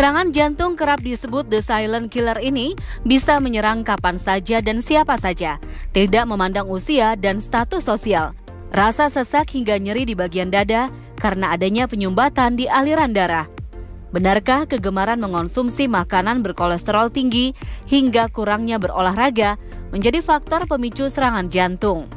Serangan jantung kerap disebut the silent killer ini bisa menyerang kapan saja dan siapa saja, tidak memandang usia dan status sosial. Rasa sesak hingga nyeri di bagian dada karena adanya penyumbatan di aliran darah. Benarkah kegemaran mengonsumsi makanan berkolesterol tinggi hingga kurangnya berolahraga menjadi faktor pemicu serangan jantung?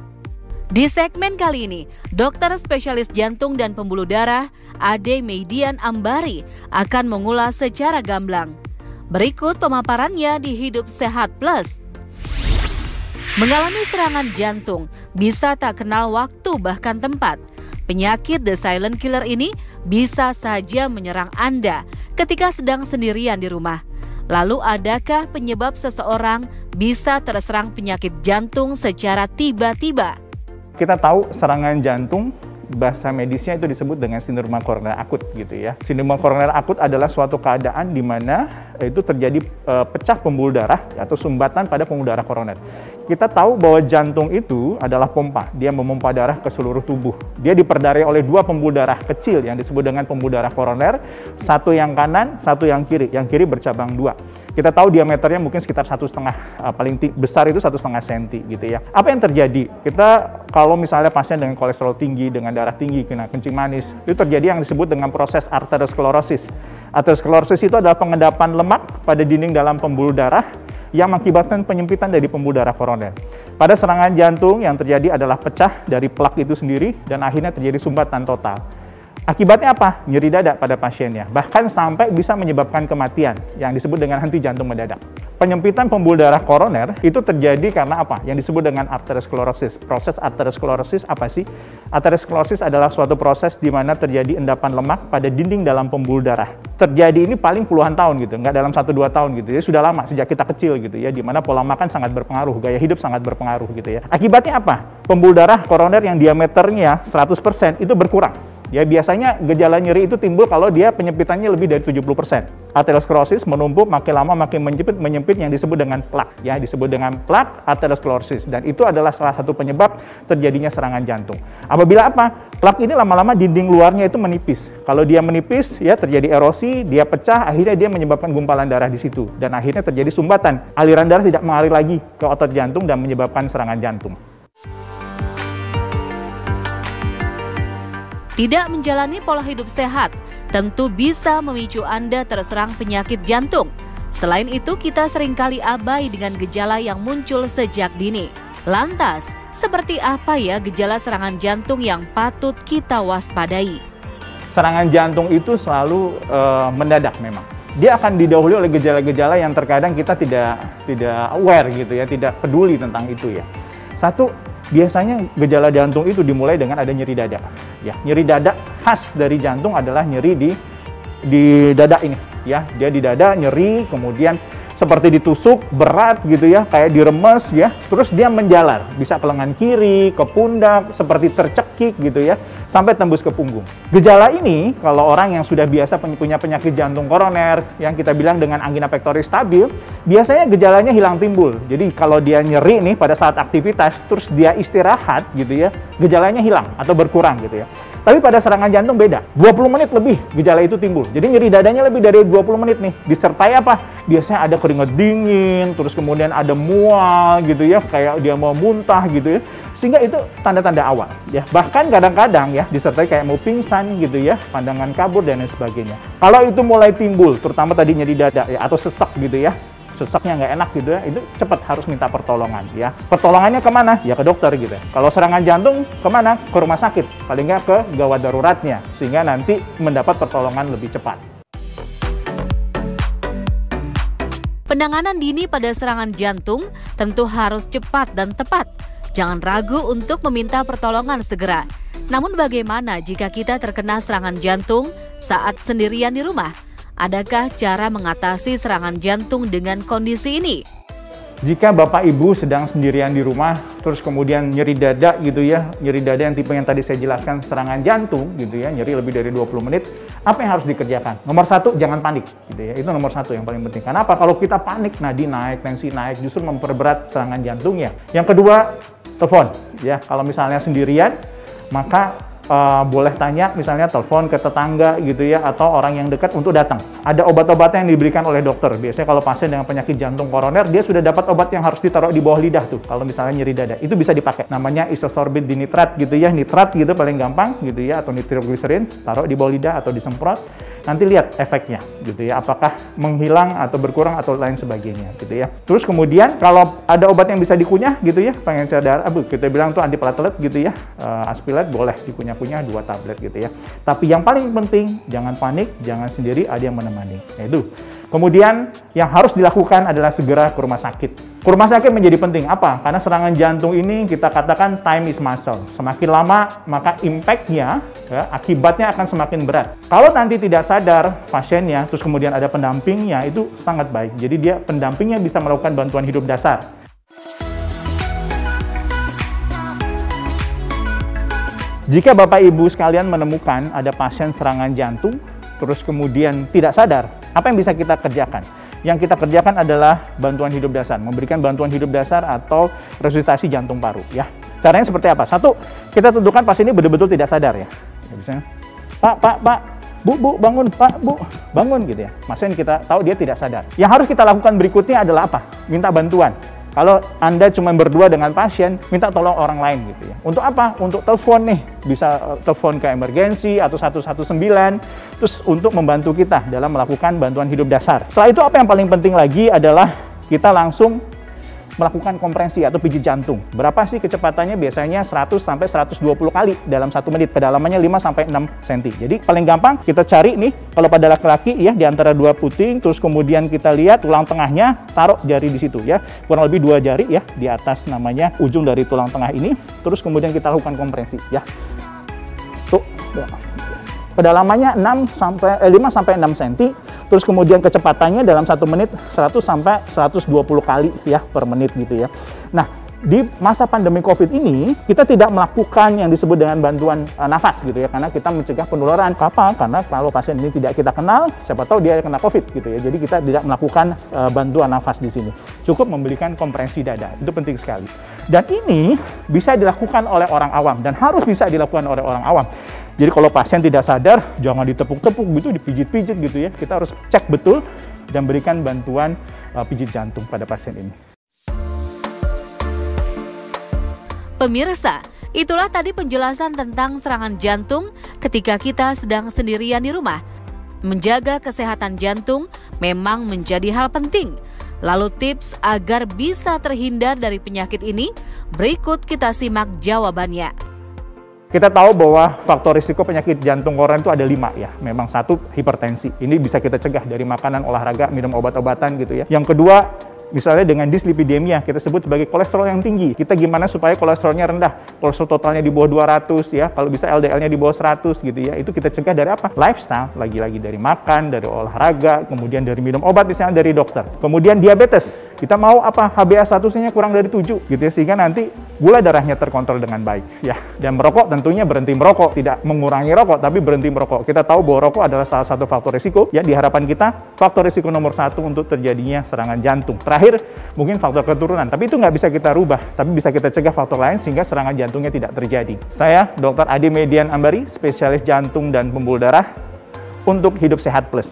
Di segmen kali ini, dokter spesialis jantung dan pembuluh darah Ade Meidian Ambari akan mengulas secara gamblang. Berikut pemaparannya di Hidup Sehat Plus. Mengalami serangan jantung bisa tak kenal waktu bahkan tempat. Penyakit the silent killer ini bisa saja menyerang Anda ketika sedang sendirian di rumah. Lalu adakah penyebab seseorang bisa terserang penyakit jantung secara tiba-tiba? Kita tahu serangan jantung, bahasa medisnya itu disebut dengan sindrom koroner akut gitu ya. Sindrom koroner akut adalah suatu keadaan di mana itu terjadi pecah pembuluh darah atau sumbatan pada pembuluh darah koroner. Kita tahu bahwa jantung itu adalah pompa, dia memompa darah ke seluruh tubuh. Dia diperdarai oleh dua pembuluh darah kecil yang disebut dengan pembuluh darah koroner, satu yang kanan, satu yang kiri bercabang dua. Kita tahu diameternya mungkin sekitar 1,5, paling besar itu 1,5 cm gitu ya. Apa yang terjadi? Kita kalau misalnya pasien dengan kolesterol tinggi, dengan darah tinggi, kena kencing manis, itu terjadi yang disebut dengan proses arteriosklerosis. Arteriosklerosis itu adalah pengendapan lemak pada dinding dalam pembuluh darah yang mengakibatkan penyempitan dari pembuluh darah koroner. Pada serangan jantung yang terjadi adalah pecah dari plak itu sendiri dan akhirnya terjadi sumbatan total. Akibatnya apa? Nyeri dada pada pasiennya, bahkan sampai bisa menyebabkan kematian yang disebut dengan henti jantung mendadak. Penyempitan pembuluh darah koroner itu terjadi karena apa? Yang disebut dengan arteriosklerosis. Proses arteriosklerosis apa sih? Arteriosklerosis adalah suatu proses di mana terjadi endapan lemak pada dinding dalam pembuluh darah. Terjadi ini paling puluhan tahun gitu, nggak dalam 1-2 tahun gitu ya, sudah lama sejak kita kecil gitu ya, di mana pola makan sangat berpengaruh, gaya hidup sangat berpengaruh gitu ya. Akibatnya apa? Pembuluh darah koroner yang diameternya 100% itu berkurang. Ya biasanya gejala nyeri itu timbul kalau dia penyempitannya lebih dari 70%. Arteriosklerosis menumpuk makin lama makin menyempit yang disebut dengan plak. Ya disebut dengan plak arteriosklerosis dan itu adalah salah satu penyebab terjadinya serangan jantung. Apabila apa? Plak ini lama-lama dinding luarnya itu menipis. Kalau dia menipis ya terjadi erosi, dia pecah, akhirnya dia menyebabkan gumpalan darah di situ dan akhirnya terjadi sumbatan. Aliran darah tidak mengalir lagi ke otot jantung dan menyebabkan serangan jantung. Tidak menjalani pola hidup sehat tentu bisa memicu Anda terserang penyakit jantung. Selain itu, kita seringkali abai dengan gejala yang muncul sejak dini. Lantas, seperti apa ya gejala serangan jantung yang patut kita waspadai? Serangan jantung itu selalu mendadak memang. Dia akan didahului oleh gejala-gejala yang terkadang kita tidak aware gitu ya, tidak peduli tentang itu ya. Satu, biasanya gejala jantung itu dimulai dengan ada nyeri dada. Ya, nyeri dada khas dari jantung adalah nyeri di dada ini. Ya, dia di dada nyeri, kemudian seperti ditusuk berat gitu ya, kayak diremes ya. Terus dia menjalar, bisa ke lengan kiri, ke pundak, seperti tercekik gitu ya, sampai tembus ke punggung. Gejala ini kalau orang yang sudah biasa punya penyakit jantung koroner yang kita bilang dengan angina pectoris stabil, biasanya gejalanya hilang timbul. Jadi kalau dia nyeri nih pada saat aktivitas, terus dia istirahat gitu ya, gejalanya hilang atau berkurang gitu ya. Tapi pada serangan jantung beda, 20 menit lebih gejala itu timbul. Jadi nyeri dadanya lebih dari 20 menit nih. Disertai apa? Biasanya ada keringat dingin, terus kemudian ada mual gitu ya, kayak dia mau muntah gitu ya. Sehingga itu tanda-tanda awal ya. Bahkan kadang-kadang ya disertai kayak mau pingsan gitu ya, pandangan kabur dan lain sebagainya. Kalau itu mulai timbul, terutama tadi nyeri dada ya atau sesak gitu ya, sesaknya nggak enak gitu ya, itu cepat harus minta pertolongan ya. Pertolongannya kemana? Ya ke dokter gitu. Kalau serangan jantung kemana? Ke rumah sakit, paling nggak ke gawat daruratnya, sehingga nanti mendapat pertolongan lebih cepat. Penanganan dini pada serangan jantung tentu harus cepat dan tepat. Jangan ragu untuk meminta pertolongan segera. Namun bagaimana jika kita terkena serangan jantung saat sendirian di rumah? Adakah cara mengatasi serangan jantung dengan kondisi ini? Jika Bapak Ibu sedang sendirian di rumah, terus kemudian nyeri dada gitu ya, nyeri dada yang tipe yang tadi saya jelaskan serangan jantung gitu ya, nyeri lebih dari 20 menit, apa yang harus dikerjakan? Nomor satu, jangan panik gitu ya, itu nomor satu yang paling penting. Kenapa? Kalau kita panik, nadi naik, tensi naik, justru memperberat serangan jantungnya. Yang kedua, telepon ya, kalau misalnya sendirian, maka boleh tanya, misalnya telepon ke tetangga gitu ya, atau orang yang dekat untuk datang. Ada obat-obatan yang diberikan oleh dokter. Biasanya kalau pasien dengan penyakit jantung koroner, dia sudah dapat obat yang harus ditaruh di bawah lidah tuh. Kalau misalnya nyeri dada, itu bisa dipakai. Namanya isosorbit dinitrat gitu ya, nitrat gitu paling gampang gitu ya, atau nitrogliserin, taruh di bawah lidah atau disemprot. Nanti lihat efeknya gitu ya, apakah menghilang atau berkurang atau lain sebagainya gitu ya. Terus kemudian kalau ada obat yang bisa dikunyah gitu ya, pengencer darah, kita bilang tuh antiplatelet gitu ya, Aspilat boleh dikunyah-kunyah 2 tablet gitu ya. Tapi yang paling penting jangan panik, jangan sendiri, ada yang menemani. Nah, itu. Kemudian yang harus dilakukan adalah segera ke rumah sakit. Ke rumah sakit menjadi penting. Apa? Karena serangan jantung ini kita katakan time is muscle. Semakin lama maka impact-nya, ya, akibatnya akan semakin berat. Kalau nanti tidak sadar pasiennya, terus kemudian ada pendampingnya, itu sangat baik. Jadi dia pendampingnya bisa melakukan bantuan hidup dasar. Jika Bapak Ibu sekalian menemukan ada pasien serangan jantung, terus kemudian tidak sadar, apa yang bisa kita kerjakan? Yang kita kerjakan adalah bantuan hidup dasar, memberikan bantuan hidup dasar atau resusitasi jantung paru. Ya, caranya seperti apa? Satu, kita tentukan pasien ini betul-betul tidak sadar ya. Misalnya, Pak, Bu, bangun, Pak, Bu, bangun gitu ya. Pasien kita tahu dia tidak sadar. Yang harus kita lakukan berikutnya adalah apa? Minta bantuan. Kalau Anda cuma berdua dengan pasien, minta tolong orang lain gitu ya. Untuk apa? Untuk telepon nih, bisa telepon ke emergensi atau 119, terus untuk membantu kita dalam melakukan bantuan hidup dasar. Setelah itu apa yang paling penting lagi adalah kita langsung melakukan kompresi atau pijit jantung. Berapa sih kecepatannya? Biasanya 100 sampai 120 kali dalam 1 menit. Kedalamannya 5 sampai 6 cm. Jadi paling gampang kita cari nih, kalau pada laki-laki ya di antara 2 puting, terus kemudian kita lihat tulang tengahnya, taruh jari di situ ya. Kurang lebih 2 jari ya di atas namanya ujung dari tulang tengah ini. Terus kemudian kita lakukan kompresi ya. Tuh. Kedalamannya 5 sampai 6 cm. Terus kemudian kecepatannya dalam 1 menit 100 sampai 120 kali ya per menit gitu ya. Nah, di masa pandemi COVID ini kita tidak melakukan yang disebut dengan bantuan nafas gitu ya, karena kita mencegah penularan. Apa? Karena kalau pasien ini tidak kita kenal, siapa tahu dia kena COVID gitu ya. Jadi kita tidak melakukan bantuan nafas di sini. Cukup memberikan kompresi dada. Itu penting sekali. Dan ini bisa dilakukan oleh orang awam dan harus bisa dilakukan oleh orang awam. Jadi kalau pasien tidak sadar, jangan ditepuk-tepuk gitu, dipijit-pijit gitu ya. Kita harus cek betul dan berikan bantuan pijit jantung pada pasien ini. Pemirsa, itulah tadi penjelasan tentang serangan jantung ketika kita sedang sendirian di rumah. Menjaga kesehatan jantung memang menjadi hal penting. Lalu tips agar bisa terhindar dari penyakit ini, berikut kita simak jawabannya. Kita tahu bahwa faktor risiko penyakit jantung koroner itu ada 5 ya. Memang 1, hipertensi. Ini bisa kita cegah dari makanan, olahraga, minum obat-obatan gitu ya. Yang kedua, misalnya dengan dislipidemia, kita sebut sebagai kolesterol yang tinggi. Kita gimana supaya kolesterolnya rendah? Kolesterol totalnya di bawah 200 ya. Kalau bisa LDL-nya di bawah 100 gitu ya. Itu kita cegah dari apa? Lifestyle, lagi-lagi dari makan, dari olahraga, kemudian dari minum obat misalnya dari dokter. Kemudian diabetes. Kita mau apa? HbA1c-nya kurang dari 7 gitu ya, sehingga nanti gula darahnya terkontrol dengan baik ya. Dan merokok tentunya berhenti merokok, tidak mengurangi rokok tapi berhenti merokok. Kita tahu bahwa rokok adalah salah satu faktor risiko ya, di harapan kita faktor risiko nomor 1 untuk terjadinya serangan jantung. Terakhir mungkin faktor keturunan, tapi itu nggak bisa kita rubah, tapi bisa kita cegah faktor lain sehingga serangan jantungnya tidak terjadi. Saya Dr. Adi Median Ambari, spesialis jantung dan pembuluh darah untuk Hidup Sehat Plus.